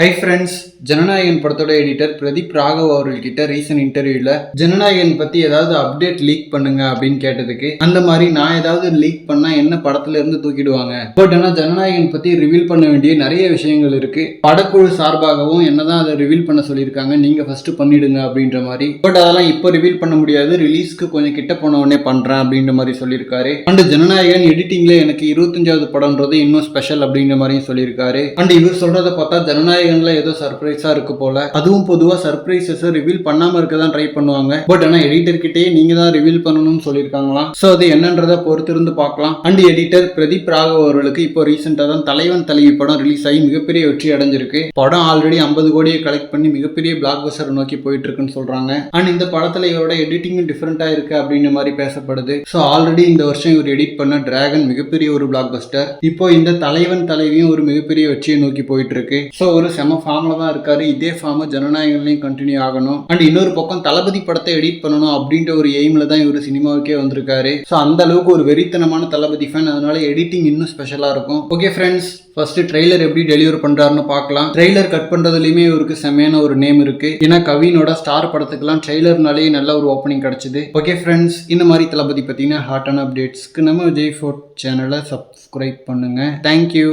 Hi friends, Jananayagan படத்தோட editor Pradeep Raghav அவர்கள்கிட்ட recent இன்டர்வியூல ஜனநாயகன் பத்தி ஏதாவது அப்டேட் லீக் பண்ணுங்க அப்படின்னு கேட்டதுக்கு, அந்த மாதிரி நான் ஏதாவது லீக் பண்ணா என்ன படத்துல இருந்து தூக்கிடுவாங்க, பட் ஆனா ஜனநாயகன் பத்தி ரிவீல் பண்ண வேண்டிய நிறைய விஷயங்கள் இருக்கு, படக்குழு சார்பாகவும் என்னதான் அதை ரிவீல் பண்ண சொல்லியிருக்காங்க, நீங்க ஃபர்ஸ்ட் பண்ணிடுங்க அப்படின்ற மாதிரி. பட் அதெல்லாம் இப்போ ரிவீல் பண்ண முடியாது, ரிலீஸ்க்கு கொஞ்சம் கிட்ட போன உடனே பண்றேன் அப்படின்ற மாதிரி சொல்லியிருக்காரு. அண்ட் ஜனநாயகன் எடிட்டிங்ல எனக்கு 25வது படம்ன்றது இன்னும் ஸ்பெஷல் அப்படின்ற மாதிரியும் சொல்லியிருக்காரு. அண்ட் இவர் சொல்றதை பார்த்தா ஜனநாயகன்ல ஏதோ சர்ப்ரைஸா இருக்கு போல. அதுவும் பொதுவா சர்ப்ரைசஸ் ரிவீல் பண்ணாம இருக்க தான் ட்ரை பண்ணுவாங்க. பட் ஆனா எடிட்டர் கிட்டே நீங்க தான் ரிவீல் பண்ணணும்னு சொல்லியிருக்காங்களாம். சோ அது என்னன்றதை பொறுத்திருந்து பார்க்கலாம். அண்ட் எடிட்டர் பிரதீப் ராகவ் அவர்களுக்கு இப்போ ரீசெண்டா தான் தலைவன் தலைவி படம் ரிலீஸ் ஆகி மிகப்பெரிய வெற்றி அடைஞ்சிருக்கு. படம் ஆல்ரெடி 50 கோடியை கலெக்ட் பண்ணி மிகப்பெரிய பிளாக் பஸ்டர் நோக்கி போயிட்டு இருக்குன்னு சொல்றாங்க. அண்ட் இந்த படத்துல இவரோட எடிட்டிங் டிஃபரெண்டா இருக்கு அப்படின்ற மாதிரி பேசப்படுது. சோ ஆல்ரெடி இந்த வருஷம் இவர் எடிட் பண்ண டிராகன் மிகப்பெரிய ஒரு பிளாக் பஸ்டர். இப்போ இந்த தலைவன் தலைவியும் ஒரு மிகப்பெரிய வெற்றியை நோக்கி போயிட்டு இருக்கு. சோ ஒரு செம ஃபார்ம்ல தான் இருக்காரு. இதே ஃபார்ம் ஜனநாயகன்லையும் கண்டினியூ ஆகணும். அண்ட் இன்னொரு பக்கம் தளபதி படத்தை எடிட் பண்ணணும் அப்படின்ற ஒரு எய்ம்ல தான் இவர் சினிமாவுக்கே வந்திருக்காரு. ஸோ அந்த அளவுக்கு ஒரு வெறித்தனமான தளபதி ஃபேன். அதனால எடிட்டிங் இன்னும் ஸ்பெஷலா இருக்கும். ஓகே ஃப்ரெண்ட்ஸ், ஃபர்ஸ்ட் ட்ரெய்லர் எப்படி டெலிவர் பண்றாருன்னு பார்க்கலாம். ட்ரெய்லர் கட் பண்றதுலயுமே இவருக்கு செமையான ஒரு நேம் இருக்கு. ஏன்னா கவினோட ஸ்டார் படத்துக்குலாம் ட்ரெய்லர்னாலேயே நல்ல ஒரு ஓப்பனிங் கிடைச்சது. ஓகே ஃப்ரெண்ட்ஸ், இந்த மாதிரி தளபதி பத்தின ஹாட்டான அப்டேட்ஸ்க்கு நம்ம விஜய் ஃபோர்ட் சேனலை சப்ஸ்கிரைப் பண்ணுங்க. தேங்க்யூ.